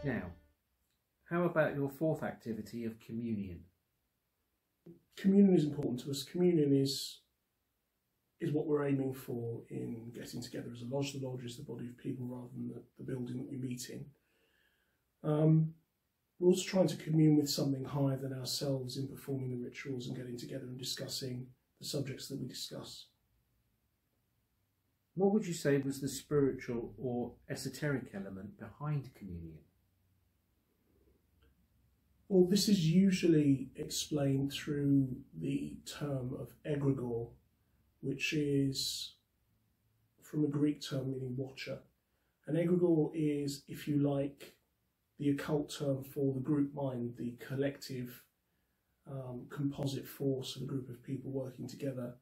Now, how about your fourth activity of communion? Communion is important to us. Communion is what we're aiming for in getting together as a lodge. The lodge is the body of people rather than the building that we meet in. We're also trying to commune with something higher than ourselves in performing the rituals and getting together and discussing the subjects that we discuss. What would you say was the spiritual or esoteric element behind communion? Well, this is usually explained through the term of egregore, which is from a Greek term meaning watcher. An egregore is, if you like, the occult term for the group mind, the collective composite force of a group of people working together.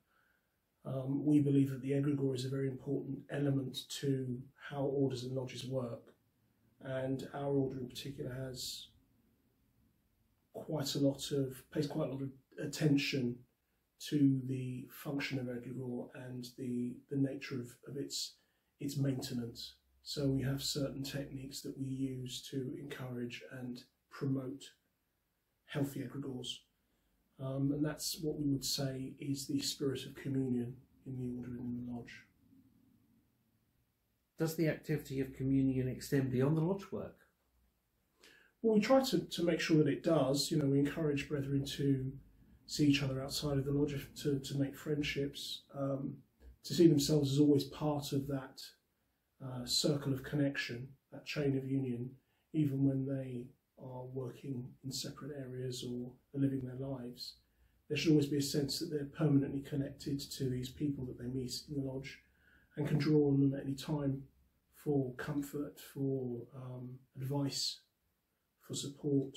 We believe that the egregore is a very important element to how orders and lodges work, and our order in particular pays quite a lot of attention to the function of egregore and the nature of its maintenance. So we have certain techniques that we use to encourage and promote healthy egregores. And that's what we would say is the spirit of communion in the order and in the lodge. Does the activity of communion extend beyond the lodge work? Well, we try to make sure that it does. You know, we encourage brethren to see each other outside of the lodge, to make friendships, to see themselves as always part of that circle of connection, that chain of union, even when they are working in separate areas or are living their lives. There should always be a sense that they're permanently connected to these people that they meet in the lodge and can draw on them at any time for comfort, for advice, for support,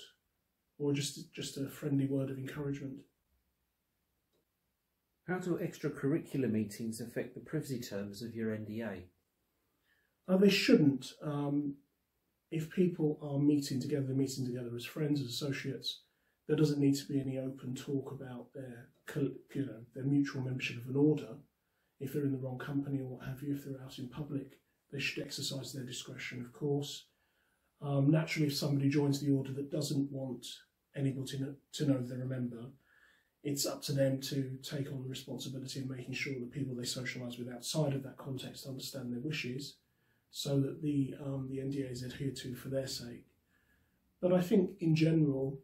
or just a friendly word of encouragement. How do extracurricular meetings affect the privacy terms of your NDA? They shouldn't. If people are meeting together, they're meeting together as friends, as associates. There doesn't need to be any open talk about their mutual membership of an order. If they're in the wrong company or what have you, if they're out in public, they should exercise their discretion, of course. Naturally, if somebody joins the order that doesn't want anybody to know they're a member, it's up to them to take on the responsibility of making sure that people they socialise with outside of that context understand their wishes, so that the NDA is adhered to for their sake. But I think in general,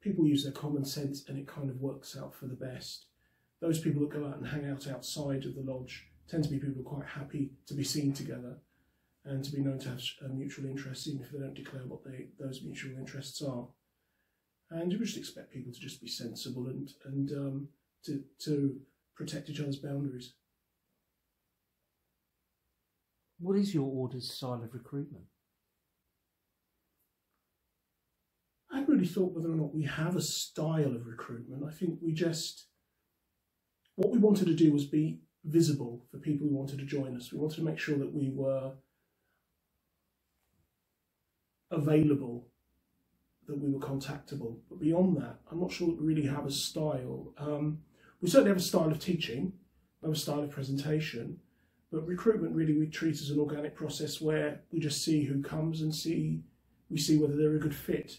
people use their common sense and it kind of works out for the best. Those people that go out and hang out outside of the lodge tend to be people who are quite happy to be seen together and to be known to have mutual interests, even if they don't declare what those mutual interests are. And you just expect people to just be sensible and to protect each other's boundaries. What is your order's style of recruitment? I hadn't really thought whether or not we have a style of recruitment. I think what we wanted to do was be visible for people who wanted to join us. We wanted to make sure that we were available, that we were contactable. But beyond that, I'm not sure that we really have a style. We certainly have a style of teaching, we have a style of presentation, but recruitment really we treat as an organic process where we just see who comes and we see whether they're a good fit.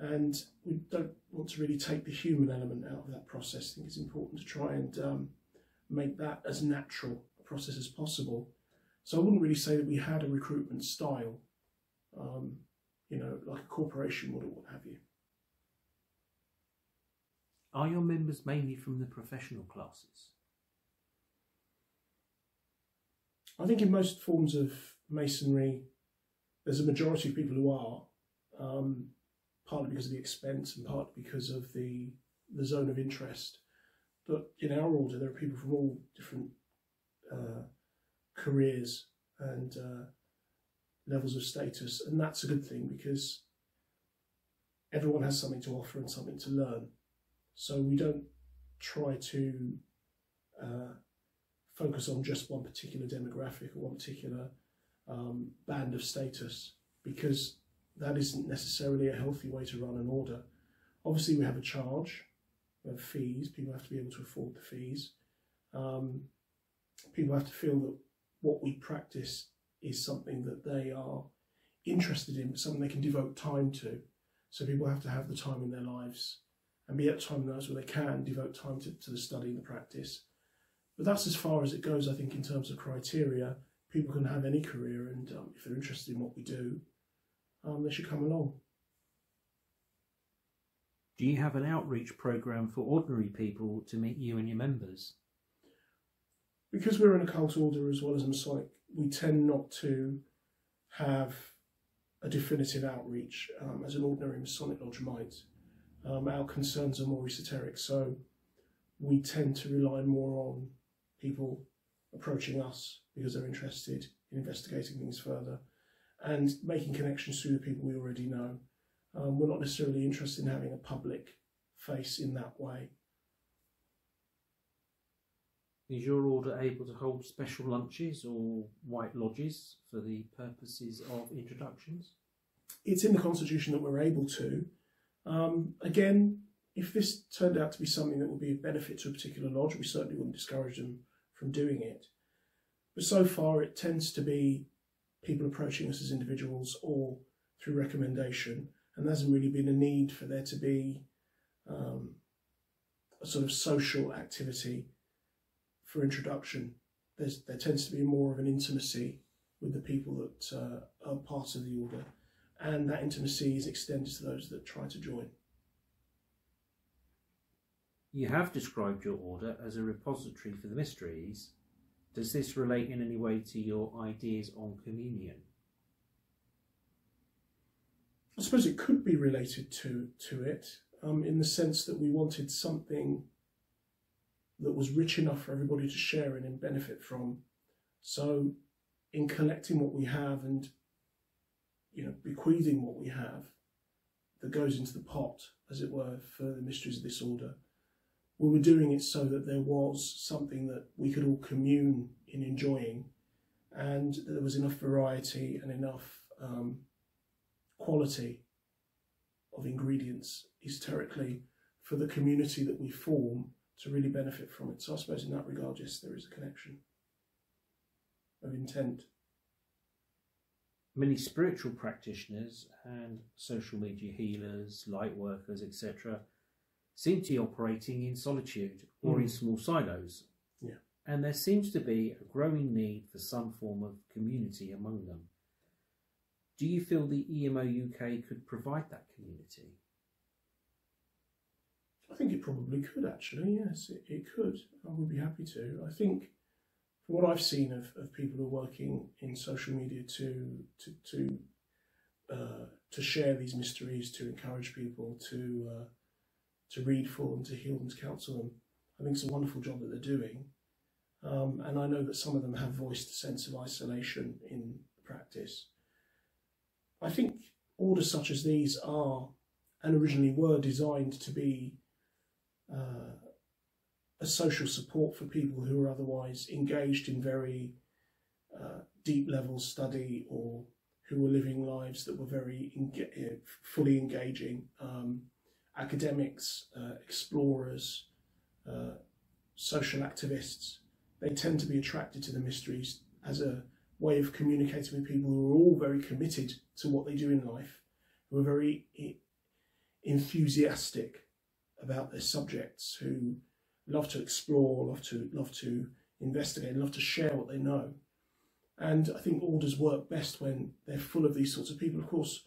And we don't want to really take the human element out of that process. I think it's important to try and make that as natural a process as possible. So I wouldn't really say that we had a recruitment style, like a corporation would or what have you. Are your members mainly from the professional classes? I think in most forms of masonry, there's a majority of people who are, partly because of the expense and partly because of the zone of interest. But in our order, there are people from all different careers and levels of status, and that's a good thing because everyone has something to offer and something to learn. So we don't try to focus on just one particular demographic or one particular band of status, because that isn't necessarily a healthy way to run an order. Obviously we have a charge, we have fees, people have to be able to afford the fees. People have to feel that what we practice is something that they are interested in, but something they can devote time to. So people have to have the time in their lives and be at a time in their lives where they can devote time to the study and the practice. But that's as far as it goes, I think, in terms of criteria. People can have any career, and if they're interested in what we do, they should come along. Do you have an outreach program for ordinary people to meet you and your members? Because we're an occult order as well as a Masonic, we tend not to have a definitive outreach as an ordinary Masonic lodge might. Our concerns are more esoteric, so we tend to rely more on people approaching us because they're interested in investigating things further and making connections through the people we already know. We're not necessarily interested in having a public face in that way. Is your order able to hold special lunches or white lodges for the purposes of introductions? It's in the constitution that we're able to. Again, if this turned out to be something that would be of benefit to a particular lodge, we certainly wouldn't discourage them from doing it. But so far it tends to be people approaching us as individuals or through recommendation, and there hasn't really been a need for there to be a sort of social activity for introduction. There tends to be more of an intimacy with the people that are part of the order, and that intimacy is extended to those that try to join. You have described your order as a repository for the mysteries. Does this relate in any way to your ideas on communion? I suppose it could be related to it, in the sense that we wanted something that was rich enough for everybody to share in and benefit from. So in collecting what we have and, you know, bequeathing what we have that goes into the pot, as it were, for the mysteries of this order, we were doing it so that there was something that we could all commune in enjoying, and that there was enough variety and enough quality of ingredients esoterically for the community that we form to really benefit from it. So I suppose in that regard, yes, there is a connection of intent. Many spiritual practitioners and social media healers, light workers, etc., seem to be operating in solitude or in small silos. Yeah. And there seems to be a growing need for some form of community among them. Do you feel the EMO UK could provide that community? I think it probably could, actually, yes, it could. I would be happy to. I think from what I've seen of people who are working in social media to share these mysteries, to encourage people to read for them, to heal them, to counsel them, I think it's a wonderful job that they're doing. And I know that some of them have voiced a sense of isolation in practice. I think orders such as these are, and originally were, designed to be a social support for people who are otherwise engaged in very deep level study, or who were living lives that were very fully engaging. Academics, explorers, social activists, they tend to be attracted to the mysteries as a way of communicating with people who are all very committed to what they do in life, who are very enthusiastic about their subjects, who love to explore, love to investigate, love to share what they know. And I think orders work best when they're full of these sorts of people. Of course,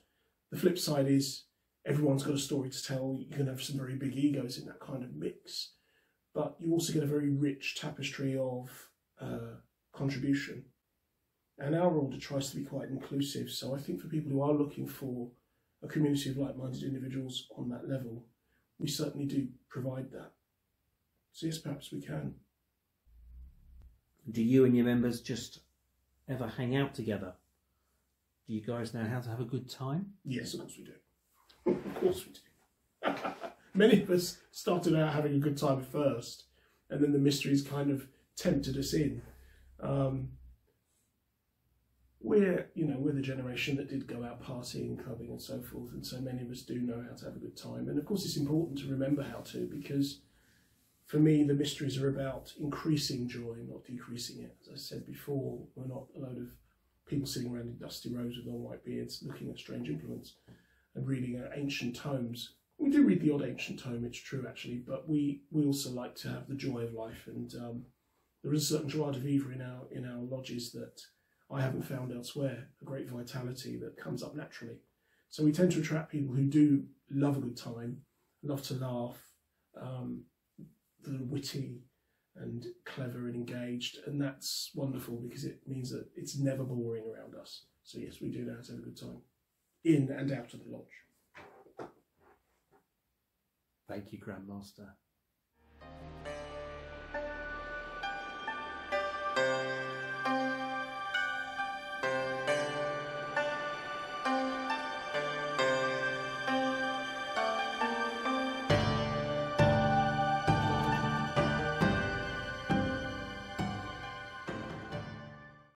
the flip side is everyone's got a story to tell. You can have some very big egos in that kind of mix, but you also get a very rich tapestry of contribution. And our order tries to be quite inclusive. So I think for people who are looking for a community of like-minded individuals on that level, we certainly do provide that. So yes, perhaps we can. Do you and your members just ever hang out together? Do you guys know how to have a good time? Yes, of course we do. Of course we do. Many of us started out having a good time at first, and then the mysteries kind of tempted us in. We're the generation that did go out partying, clubbing and so forth, and so many of us do know how to have a good time. And of course it's important to remember how to, because for me the mysteries are about increasing joy, not decreasing it. As I said before, we're not a load of people sitting around in dusty robes with long white beards looking at strange implements and reading ancient tomes. We do read the odd ancient tome, it's true actually, but we also like to have the joy of life, and there is a certain joie de vivre in our lodges that I haven't found elsewhere, a great vitality that comes up naturally. So we tend to attract people who do love a good time, love to laugh, that are witty and clever and engaged, and that's wonderful because it means that it's never boring around us. So yes, we do know how to have a good time, in and out of the lodge. Thank you, Grandmaster.